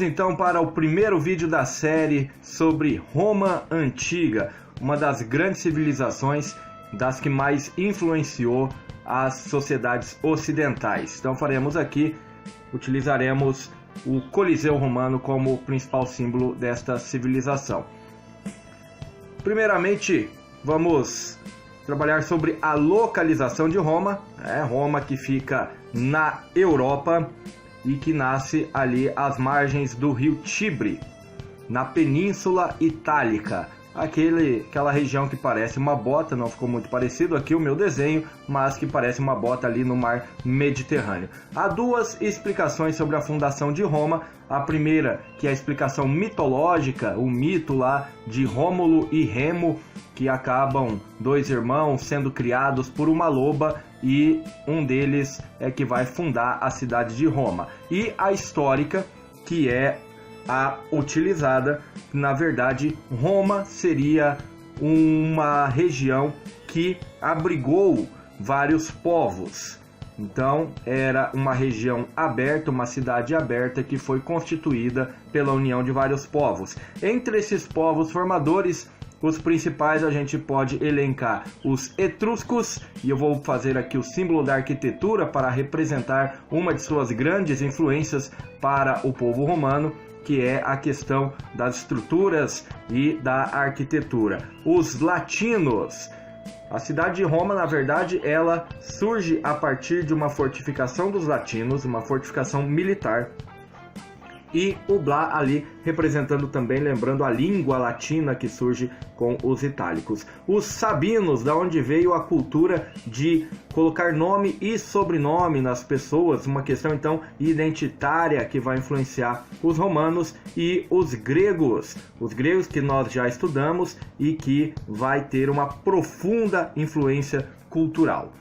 então para o primeiro vídeo da série sobre Roma Antiga, uma das grandes civilizações, das que mais influenciou as sociedades ocidentais. Então utilizaremos o Coliseu Romano como principal símbolo desta civilização. Primeiramente, vamos trabalhar sobre a localização de Roma. Roma que fica na Europa e que nasce ali às margens do rio Tibre, na Península Itálica. Aquela região que parece uma bota, não ficou muito parecido aqui o meu desenho, mas que parece uma bota ali no mar Mediterrâneo. Há duas explicações sobre a fundação de Roma. A primeira, que é a explicação mitológica, o mito lá de Rômulo e Remo, que acabam dois irmãos sendo criados por uma loba e um deles é que vai fundar a cidade de Roma. E a histórica, que é a utilizada, na verdade, Roma seria uma região que abrigou vários povos. Então, era uma região aberta, uma cidade aberta que foi constituída pela união de vários povos. Entre esses povos formadores, os principais a gente pode elencar os etruscos, e eu vou fazer aqui o símbolo da arquitetura para representar uma de suas grandes influências para o povo romano, que é a questão das estruturas e da arquitetura. Os latinos. A cidade de Roma, na verdade, ela surge a partir de uma fortificação dos latinos, uma fortificação militar. E o Blá ali representando também, lembrando a língua latina que surge com os itálicos. Os sabinos, da onde veio a cultura de colocar nome e sobrenome nas pessoas, uma questão então identitária que vai influenciar os romanos. E os gregos que nós já estudamos e que vai ter uma profunda influência cultural.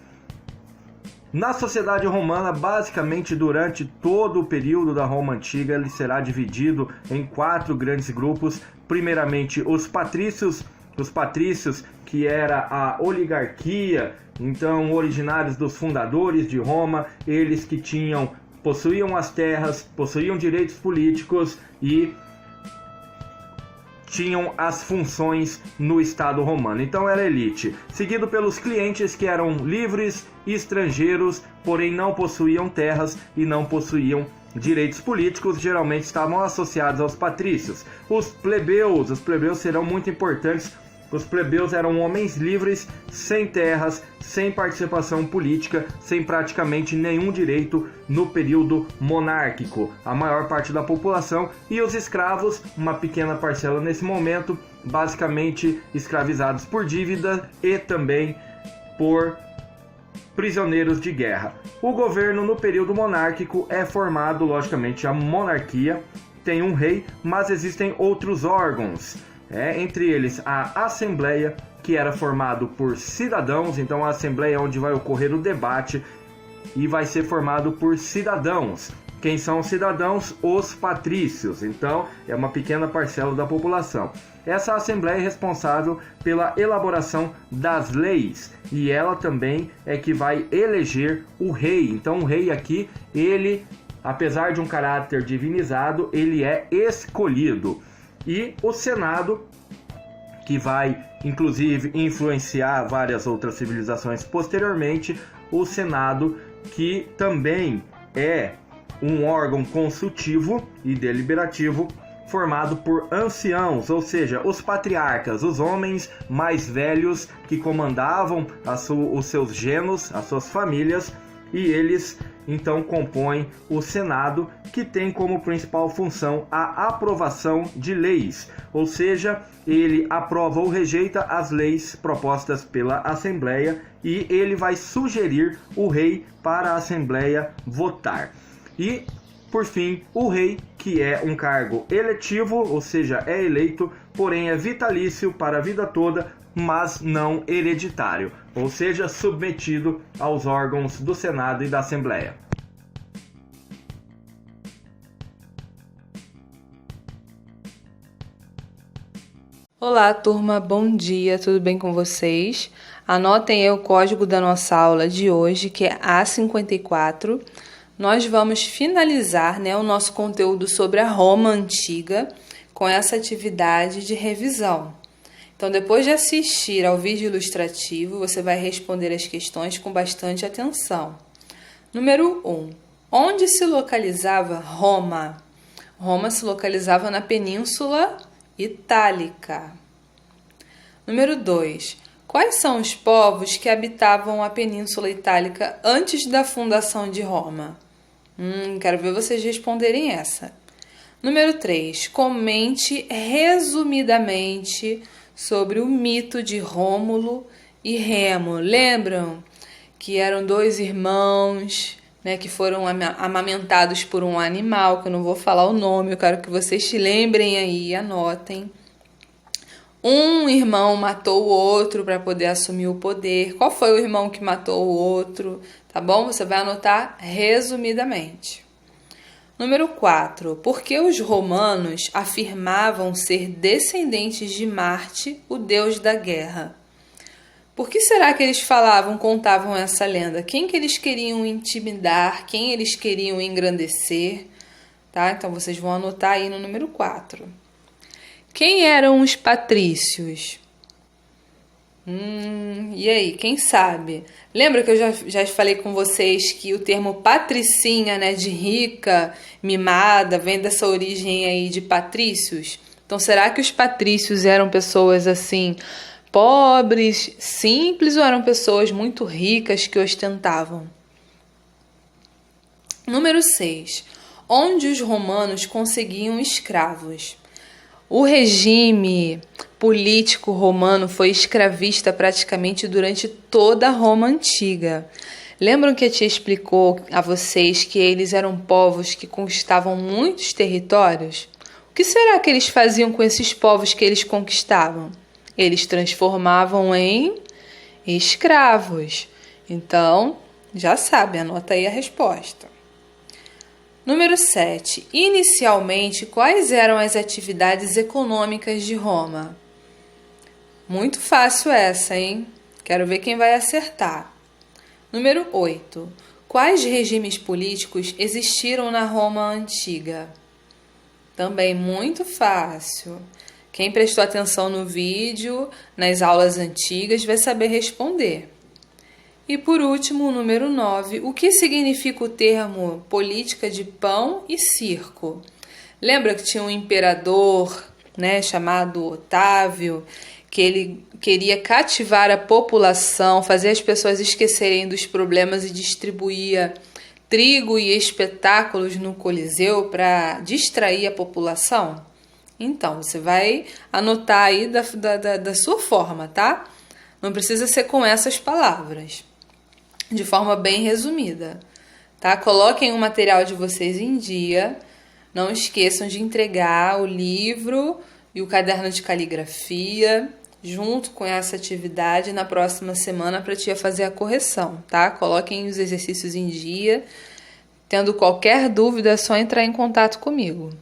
Na sociedade romana, basicamente durante todo o período da Roma Antiga, ele será dividido em 4 grandes grupos. Primeiramente, os patrícios que era a oligarquia, então originários dos fundadores de Roma, eles que possuíam as terras, possuíam direitos políticos e tinham as funções no Estado romano. Então era elite. Seguido pelos clientes, que eram livres, estrangeiros, porém não possuíam terras e não possuíam direitos políticos, geralmente estavam associados aos patrícios. Os plebeus serão muito importantes. Os plebeus eram homens livres, sem terras, sem participação política, sem praticamente nenhum direito no período monárquico. A maior parte da população. E os escravos, uma pequena parcela nesse momento, basicamente escravizados por dívida e também por prisioneiros de guerra. O governo no período monárquico é formado, logicamente, a monarquia, tem um rei, mas existem outros órgãos. Entre eles a Assembleia, que era formado por cidadãos. Então a Assembleia é onde vai ocorrer o debate e vai ser formado por cidadãos. Quem são os cidadãos? Os patrícios. Então é uma pequena parcela da população. Essa Assembleia é responsável pela elaboração das leis e ela também é que vai eleger o rei. Então o rei aqui, ele, apesar de um caráter divinizado, ele é escolhido. E o Senado, que vai inclusive influenciar várias outras civilizações posteriormente, o Senado, que também é um órgão consultivo e deliberativo formado por anciãos, ou seja, os patriarcas, os homens mais velhos que comandavam os seus genos, as suas famílias, e eles então compõem o Senado, que tem como principal função a aprovação de leis, ou seja, ele aprova ou rejeita as leis propostas pela Assembleia e ele vai sugerir o rei para a Assembleia votar. E, por fim, o rei, que é um cargo eletivo, ou seja, é eleito, porém é vitalício para a vida toda, mas não hereditário, ou seja, submetido aos órgãos do Senado e da Assembleia. Olá, turma, bom dia, tudo bem com vocês? Anotem aí o código da nossa aula de hoje, que é A54. nós vamos finalizar, né, o nosso conteúdo sobre a Roma Antiga com essa atividade de revisão. Então, depois de assistir ao vídeo ilustrativo, você vai responder as questões com bastante atenção. Número 1. Onde se localizava Roma? Roma se localizava na Península Itálica. Número 2. Quais são os povos que habitavam a Península Itálica antes da fundação de Roma? Quero ver vocês responderem essa. Número 3. Comente resumidamente sobre o mito de Rômulo e Remo. Lembram que eram dois irmãos, né, que foram amamentados por um animal, que eu não vou falar o nome, eu quero que vocês se lembrem aí e anotem. Um irmão matou o outro para poder assumir o poder. Qual foi o irmão que matou o outro? Tá bom? Você vai anotar resumidamente. Número 4. Por que os romanos afirmavam ser descendentes de Marte, o deus da guerra? Por que será que eles contavam essa lenda? Quem que eles queriam intimidar? Quem eles queriam engrandecer? Tá? Então, vocês vão anotar aí no número 4. Quem eram os patrícios? E aí, quem sabe? Lembra que eu já falei com vocês que o termo patricinha, né, de rica, mimada, vem dessa origem aí de patrícios? Então, será que os patrícios eram pessoas assim, pobres, simples, ou eram pessoas muito ricas que ostentavam? Número 6. Onde os romanos conseguiam escravos? O regime político romano foi escravista praticamente durante toda a Roma Antiga. Lembram que a tia explicou a vocês que eles eram povos que conquistavam muitos territórios? O que será que eles faziam com esses povos que eles conquistavam? Eles transformavam em escravos. Então, já sabe, anota aí a resposta. Número 7. Inicialmente, quais eram as atividades econômicas de Roma? Muito fácil essa, hein? Quero ver quem vai acertar. Número 8. Quais regimes políticos existiram na Roma Antiga? Também muito fácil. Quem prestou atenção no vídeo, nas aulas antigas, vai saber responder. E por último, o número 9, o que significa o termo política de pão e circo? Lembra que tinha um imperador, né, chamado Otávio, que ele queria cativar a população, fazer as pessoas esquecerem dos problemas e distribuía trigo e espetáculos no Coliseu para distrair a população? Então, você vai anotar aí da sua forma, tá? Não precisa ser com essas palavras. De forma bem resumida, tá? Coloquem o material de vocês em dia. Não esqueçam de entregar o livro e o caderno de caligrafia junto com essa atividade na próxima semana para a tia fazer a correção, tá? Coloquem os exercícios em dia. Tendo qualquer dúvida, é só entrar em contato comigo.